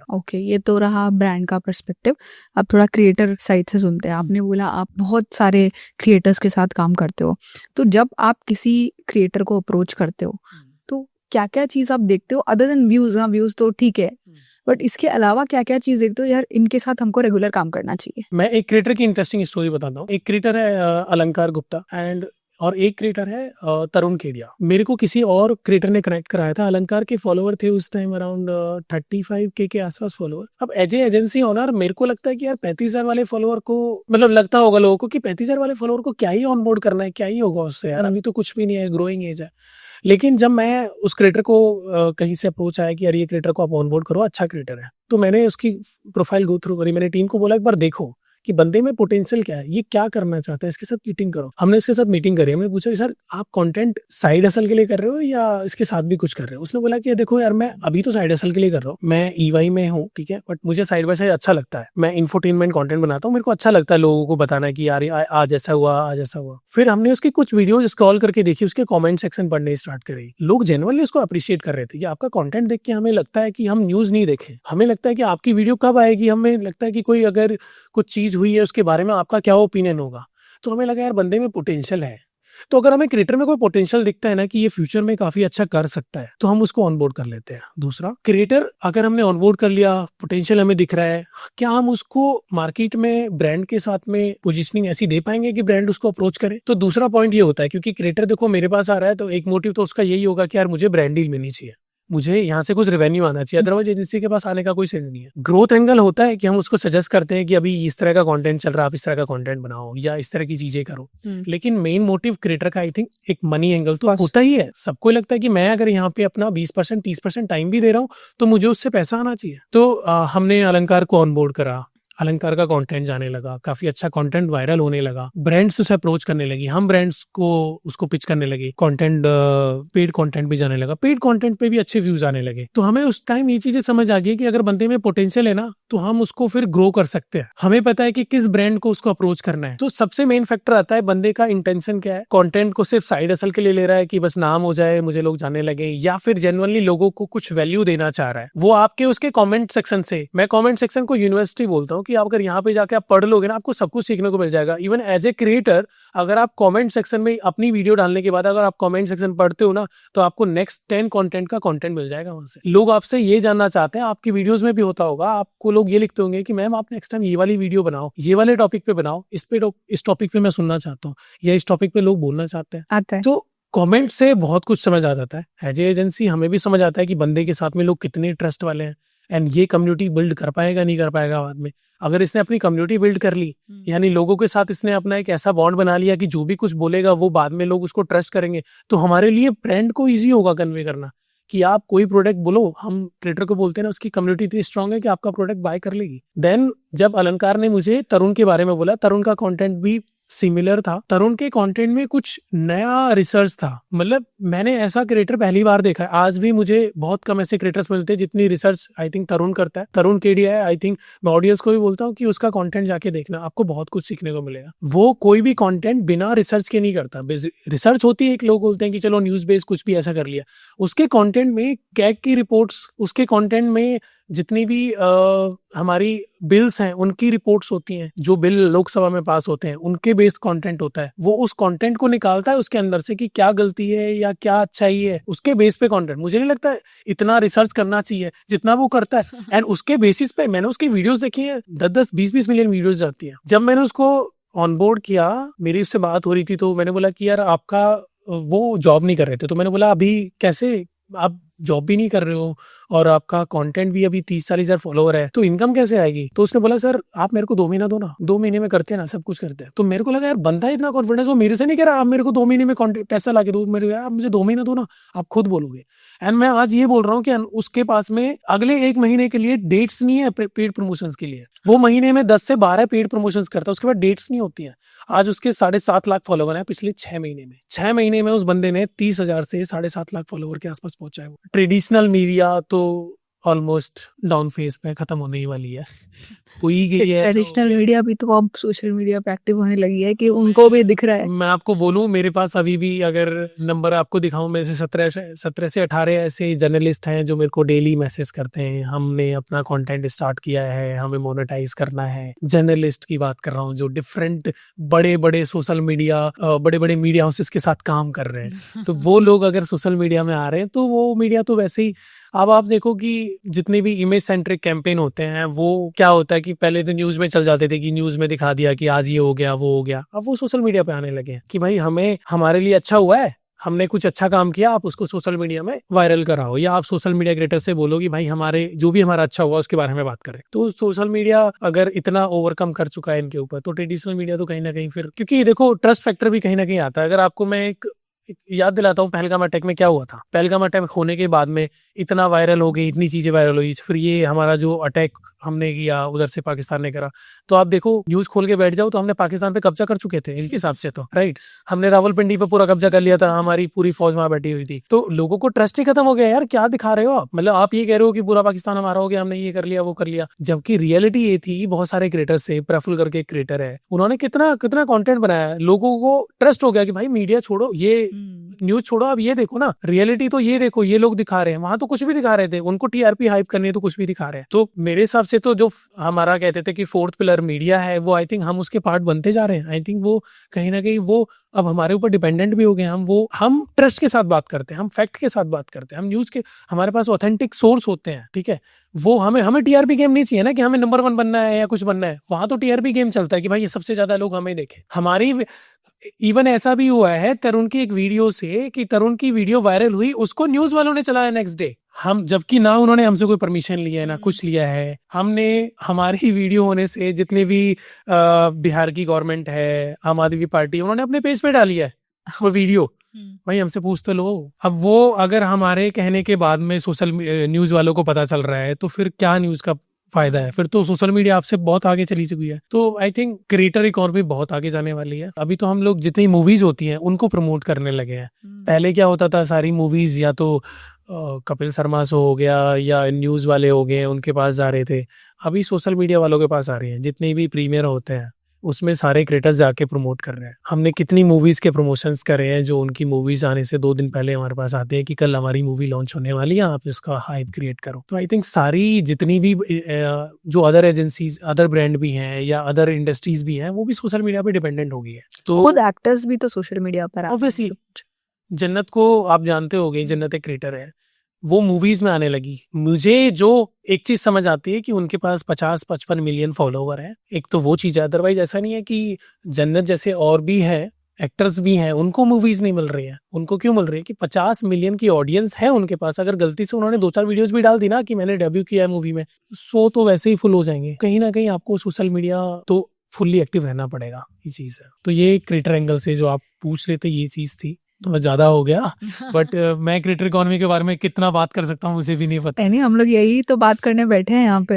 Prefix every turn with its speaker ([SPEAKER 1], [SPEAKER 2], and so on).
[SPEAKER 1] Okay, ये तो रहा ब्रांड का पर्सपेक्टिव। अब थोड़ा क्रिएटर साइड से सुनते हैं। आपने बोला आप बहुत सारे क्रिएटर्स के साथ काम करते हो, तो जब आप किसी क्रिएटर को अप्रोच करते हो तो क्या क्या चीज़ आप देखते हो अदर देन व्यूज़? हाँ, व्यूज़ तो ठीक है, बट इसके अलावा क्या क्या चीज़ देखते हो यार इनके साथ हमको रेगुलर काम करना चाहिए?
[SPEAKER 2] मैं एक क्रिएटर की इंटरेस्टिंग स्टोरी बताता हूँ। एक क्रिएटर है अलंकार गुप्ता एंड और एक क्रिएटर है तरुण केडिया। मेरे को किसी और क्रिएटर ने कनेक्ट कराया था। अलंकार के फॉलोवर थे उस टाइम अराउंड 35K के आसपास फॉलोवर। अब एज ए एजेंसी ओनर मेरे को लगता है कि यार 35,000 वाले फॉलोवर को, मतलब लगता होगा लोगों को कि 35,000 वाले फॉलोवर को क्या ही ऑन बोर्ड करना है, क्या ही होगा उससे यार, अभी तो कुछ भी नहीं है, ग्रोइंग एज है। लेकिन जब मैं उस क्रिएटर को कहीं से अप्रोच आया कि यार ये क्रिएटर को आप ऑन बोर्ड करो, अच्छा क्रिएटर है, तो मैंने उसकी प्रोफाइल गो थ्रू करी। मैंने टीम को बोला एक बार देखो कि बंदे में पोटेंशियल क्या है, ये क्या करना चाहता है, इसके साथ मीटिंग करो। हमने इसके साथ मीटिंग करी। हमने पूछा कि सर आप कंटेंट साइड हसल के लिए कर रहे हो या इसके साथ भी कुछ कर रहे हो? उसने बोला कि देखो यार मैं अभी तो साइड हसल के लिए कर रहा हूँ, मैं ईवाई में हूँ, ठीक है, बट मुझे साइड बाय साइड अच्छा लगता है। मैं इंफोटेनमेंट कंटेंट बनाता हूँ, मेरे को अच्छा लगता है लोगों को बताना कि यार आज ऐसा हुआ, आज ऐसा हुआ। फिर हमने उसकी कुछ वीडियो स्क्रॉल करके देखी, उसके कॉमेंट सेक्शन पढ़ने स्टार्ट करे। लोग जेनुअनली उसको अप्रिशिएट कर रहे थे कि आपका कंटेंट देख के हमें लगता है कि हम न्यूज नहीं देखें, हमें लगता है कि आपकी वीडियो कब आएगी, हमें लगता है कि कोई अगर कुछ चीज हुई है उसके बारे में आपका क्या ओपिनियन होगा। तो हमें लगा यार बंदे में पोटेंशियल है। तो अगर हमें क्रिएटर में कोई पोटेंशियल दिखता है ना कि ये फ्यूचर में काफी अच्छा कर सकता है, तो हम उसको ऑनबोर्ड कर लेते हैं। दूसरा, क्रिएटर अगर हमने ऑनबोर्ड कर लिया, पोटेंशियल हमें दिख रहा है, क्या हम उसको मार्केट में ब्रांड के साथ में पोजीशनिंग ऐसी दे पाएंगे कि ब्रांड उसको अप्रोच करे? तो दूसरा पॉइंट ये होता है, क्योंकि क्रिएटर देखो मेरे पास आ रहा है तो एक मोटिव तो उसका यही होगा कि यार मुझे ब्रांड डील मिलनी चाहिए, मुझे यहाँ से कुछ रेवेन्यू आना चाहिए, अदरवाइज एजेंसी के पास आने का कोई सेंस नहीं है। ग्रोथ एंगल होता है कि हम उसको सजेस्ट करते हैं कि अभी इस तरह का कंटेंट चल रहा है, आप इस तरह का कंटेंट बनाओ या इस तरह की चीजें करो। लेकिन मेन मोटिव क्रिएटर का आई थिंक एक मनी एंगल तो होता ही है। सबको लगता है कि मैं अगर यहाँ पे अपना 20% 30% टाइम भी दे रहा हूँ तो मुझे उससे पैसा आना चाहिए। तो हमने अलंकार को ऑनबोर्ड करा। अलंकार का कंटेंट जाने लगा, काफी अच्छा कंटेंट वायरल होने लगा, ब्रांड्स उसे अप्रोच करने लगी, हम ब्रांड्स को उसको पिच करने लगे, कंटेंट पेड कंटेंट भी जाने लगा, पेड कंटेंट पे भी अच्छे व्यूज आने लगे। तो हमें उस टाइम ये चीजें समझ आ गई कि अगर बंदे में पोटेंशियल है ना तो हम उसको फिर ग्रो कर सकते हैं। हमें पता है कि किस ब्रांड को उसको अप्रोच करना है। तो सबसे मेन फैक्टर आता है बंदे का इंटेंशन क्या है। कंटेंट को सिर्फ साइड हसल के लिए ले रहा है कि बस नाम हो जाए, मुझे लोग जानने लगे, या फिर जेन्युइनली लोगों को कुछ वैल्यू देना चाह रहा है। वो आपके उसके कमेंट सेक्शन से, मैं कमेंट सेक्शन को यूनिवर्सिटी बोलता हूँ कि आप अगर यहाँ पे जाके आप पढ़ लोगे ना, आपको सब कुछ सीखने को मिल जाएगा। इवन एज ए क्रिएटर अगर आप कमेंट सेक्शन में अपनी वीडियो डालने के बाद अगर आप कमेंट सेक्शन पढ़ते हो ना, तो आपको नेक्स्ट 10 कंटेंट का कंटेंट मिल जाएगा वहां से। लोग आपसे ये जानना चाहते हैं, आपकी वीडियोस में भी होता होगा, आपको लोग ये लिखते होंगे कि मैम आप नेक्स्ट टाइम ये वाली वीडियो बनाओ, ये वाले टॉपिक पे बनाओ, इस टॉपिक पे मैं सुनना चाहता हूँ, या इस टॉपिक पे लोग बोलना चाहते हैं।
[SPEAKER 1] आता है
[SPEAKER 2] तो कमेंट से बहुत कुछ समझ आ जाता है। एज ए एजेंसी हमें भी समझ आता है कि बंदे के साथ में लोग कितने ट्रस्ट वाले हैं एंड ये कम्युनिटी बिल्ड कर पाएगा नहीं कर पाएगा बाद में। अगर इसने अपनी कम्युनिटी बिल्ड कर ली, यानी लोगों के साथ इसने अपना एक ऐसा बॉन्ड बना लिया कि जो भी कुछ बोलेगा वो बाद में लोग उसको ट्रस्ट करेंगे, तो हमारे लिए ब्रांड को ईजी होगा कन्वे करना कि आप कोई प्रोडक्ट बोलो, हम क्रिएटर को बोलते हैं ना, उसकी कम्युनिटी इतनी स्ट्रांग है कि आपका प्रोडक्ट बाय कर लेगी। देन जब अलंकार ने मुझे तरुण के बारे में बोला, तरुण का कंटेंट भी सिमिलर था। तरुण के कंटेंट में कुछ नया रिसर्च था, मतलब मैंने ऐसा क्रिएटर पहली बार देखा है। आज भी मुझे बहुत कम ऐसे क्रिएटर्स मिलते हैं जितनी रिसर्च आई थिंक तरुण करता है। तरुण केडिया है, आई थिंक मैं ऑडियंस को भी बोलता हूँ कि उसका कंटेंट जाके देखना, आपको बहुत कुछ सीखने को मिलेगा। वो कोई भी कंटेंट बिना रिसर्च के नहीं करता। रिसर्च होती है, एक लोग बोलते हैं कि चलो न्यूज बेस्ड कुछ भी ऐसा कर लिया, उसके कंटेंट में कैग की रिपोर्ट्स, उसके कंटेंट में जितनी भी हमारी बिल्स हैं उनकी रिपोर्ट्स होती हैं, जो बिल लोकसभा में पास होते हैं उनके बेस्ड कंटेंट होता है। वो उस कंटेंट को निकालता है उसके अंदर से कि क्या गलती है या क्या अच्छाई है, उसके बेस पे कंटेंट। मुझे नहीं लगता इतना रिसर्च करना चाहिए जितना वो करता है। एंड उसके बेसिस पे मैंने उसकी वीडियोस देखी है, 10-10 20-20 मिलियन वीडियोस जाती है। जब मैंने उसको ऑनबोर्ड किया, मेरी उससे बात हो रही थी, तो मैंने बोला कि यार आपका, वो जॉब नहीं कर रहे थे, तो मैंने बोला अभी कैसे आप जॉब भी नहीं कर रहे हो और आपका कंटेंट भी अभी 30-40 हजार फॉलोवर है, तो इनकम कैसे आएगी? तो उसने बोला सर आप मेरे को 2 महीना दो ना, 2 महीने में करते हैं ना, सब कुछ करते हैं। तो मेरे को लगा यार बंदा इतना कॉन्फिडेंस, वो मेरे से नहीं कह रहा आप मेरे को 2 महीने में पैसा ला के दो, मेरे यार आप मुझे 2 महीना दो ना, आप खुद बोलोगे। एंड मैं आज ये बोल रहा हूँ कि उसके पास में अगले 1 महीने के लिए डेट्स नहीं है पेड प्रमोशन के लिए। वो महीने में 10 से 12 पेड प्रमोशन करता है, उसके बाद डेट्स नहीं होती है। आज उसके 7.5 लाख फॉलोवर है पिछले 6 महीने में। 6 महीने में उस बंदे ने 30,000 से 7.5 लाख फॉलोवर के आसपास पहुंचा है। ट्रेडिशनल मीडिया तो ऑलमोस्ट डाउन फेज पे खत्म होने ही वाली है, हो ही गई है।
[SPEAKER 1] ट्रेडिशनल मीडिया भी तो अब सोशल मीडिया पे एक्टिव होने लगी है कि उनको भी दिख रहा है।
[SPEAKER 2] मैं आपको बोलूं, मेरे पास अभी भी अगर नंबर आपको दिखाऊं, मेरे से 17 से 18 ऐसे जर्नलिस्ट हैं जो मेरे को डेली मैसेज करते हैं, हमने अपना कंटेंट स्टार्ट किया है, हमें मोनेटाइज करना है। जर्नलिस्ट की बात कर रहा हूँ जो डिफरेंट बड़े बड़े सोशल मीडिया बड़े बड़े मीडिया हाउसेस के साथ काम कर रहे हैं। तो वो लोग अगर सोशल मीडिया में आ रहे हैं तो वो मीडिया तो वैसे ही, अब आप देखो कि जितने भी इमेज सेंट्रिक कैंपेन होते हैं वो क्या होता है कि पहले तो न्यूज में चल जाते थे कि न्यूज में दिखा दिया कि आज ये हो गया वो हो गया। अब वो सोशल मीडिया पे आने लगे हैं कि भाई हमें हमारे लिए अच्छा हुआ है, हमने कुछ अच्छा काम किया, आप उसको सोशल मीडिया में वायरल कराओ, या आप सोशल मीडिया क्रिएटर से बोलो कि भाई हमारे जो भी हमारा अच्छा हुआ उसके बारे में बात करें। तो सोशल मीडिया अगर इतना ओवरकम कर चुका है इनके ऊपर, तो ट्रेडिशनल मीडिया तो कहीं ना कहीं फिर, क्योंकि देखो ट्रस्ट फैक्टर भी कहीं ना कहीं आता है। अगर आपको मैं एक याद दिलाता हूँ, पहलगाम अटैक में क्या हुआ था। पहलगाम अटैक होने के बाद में इतना वायरल हो गई, इतनी चीजें वायरल हुई, फिर ये हमारा जो अटैक हमने किया उधर से पाकिस्तान ने करा, तो आप देखो न्यूज खोल के बैठ जाओ तो हमने पाकिस्तान पे कब्जा कर चुके थे इनके हिसाब से, तो राइट, हमने रावलपिंडी पे पूरा कब्जा कर लिया था, हमारी पूरी फौज वहां बैठी हुई थी। तो लोगों को ट्रस्ट ही खत्म हो गया यार, क्या दिखा रहे हो आप, मतलब आप ये कह रहे हो कि पूरा पाकिस्तान हमारा हो गया, हमने ये कर लिया वो कर लिया, जबकि रियलिटी ये थी। बहुत सारे क्रिएटर्स से, प्रफुल करके एक क्रिएटर है, उन्होंने कितना कितना कंटेंट बनाया, लोगों को ट्रस्ट हो गया कि भाई मीडिया छोड़ो, ये न्यूज छोड़ो, अब ये देखो ना रियलिटी, तो ये देखो ये लोग दिखा रहे हैं, वहां तो कुछ भी दिखा रहे थे, उनको टीआरपी हाइप करनी है तो कुछ भी दिखा रहे हैं। तो मेरे हिसाब से तो जो हमारा कहते थे कि फोर्थ पिलर मीडिया है, वो आई थिंक हम उसके पार्ट बनते जा रहे हैं। आई थिंक वो कहीं ना कहीं वो अब हमारे ऊपर डिपेंडेंट भी हो गए। हम ट्रस्ट के साथ बात करते हैं, हम फैक्ट के साथ बात करते हैं, हम न्यूज के, हमारे पास ऑथेंटिक सोर्स होते हैं, ठीक है। वो हमें टीआरपी गेम नहीं चाहिए ना कि हमें नंबर 1 बनना है या कुछ बनना है। वहां तो टीआरपी गेम चलता है कि भाई ये सबसे ज्यादा लोग हमें देखें। हमारी इवन ऐसा भी हुआ है तरुण की एक वीडियो से कि तरुण की वीडियो वायरल हुई, उसको न्यूज वालों ने चलाया नेक्स्ट डे, हम जबकि ना उन्होंने हमसे कोई परमिशन लिया है ना कुछ लिया है। हमने हमारी वीडियो होने से जितने भी बिहार की गवर्नमेंट है, आम आदमी पार्टी, उन्होंने अपने पेज पे डाली है वो वीडियो। भाई हमसे पूछ तो लो। अब वो अगर हमारे कहने के बाद में सोशल न्यूज वालों को पता चल रहा है तो फिर क्या न्यूज का फायदा है, फिर तो सोशल मीडिया आपसे बहुत आगे चली चुकी है। तो आई थिंक क्रिएटर इकोनॉमी बहुत आगे जाने वाली है। अभी तो हम लोग जितनी मूवीज होती हैं उनको प्रमोट करने लगे हैं। पहले क्या होता था, सारी मूवीज या तो कपिल शर्मा से हो गया या न्यूज वाले हो गए उनके पास जा रहे थे, अभी सोशल मीडिया वालों के पास आ रही हैं। जितने भी प्रीमियर होते हैं उसमें सारे क्रिएटर्स जाके प्रमोट कर रहे हैं। हमने कितनी मूवीज के प्रमोशंस करे हैं जो उनकी मूवीज आने से 2 दिन पहले हमारे पास आते हैं कि कल हमारी मूवी लॉन्च होने वाली है, आप इसका हाइप क्रिएट करो। तो आई थिंक सारी जितनी भी जो अदर एजेंसीज, अदर ब्रांड भी हैं या अदर इंडस्ट्रीज भी हैं, वो भी सोशल मीडिया पे डिपेंडेंट हो गई है। तो
[SPEAKER 1] खुद एक्टर्स भी तो सोशल मीडिया पर
[SPEAKER 2] ऑब्वियसली जन्नत को आप जानते होगे, जन्नत एक क्रिएटर है, वो मूवीज में आने लगी। मुझे जो एक चीज समझ आती है कि उनके पास 50-55 मिलियन फॉलोवर है, एक तो वो चीज है। अदरवाइज ऐसा नहीं है कि जन्नत जैसे और भी है एक्टर्स भी हैं, उनको मूवीज नहीं मिल रही है। उनको क्यों मिल रही है कि 50 मिलियन की ऑडियंस है उनके पास। अगर गलती से उन्होंने 2-4 वीडियोस भी डाल दी ना कि मैंने डेब्यू किया है मूवी में, सो तो वैसे ही फुल हो जाएंगे। कहीं ना कहीं आपको सोशल मीडिया तो फुल्ली एक्टिव रहना पड़ेगा, ये चीज है। तो ये क्रिएटर एंगल से जो आप पूछ रहे थे ये चीज थी, तो ज्यादा हो गया बट मैं क्रिएटर इकोनॉमी के बारे में कितना बात कर सकता हूँ मुझे भी नहीं पता।
[SPEAKER 1] नहीं, हम लोग यही तो बात करने बैठे हैं यहाँ पे।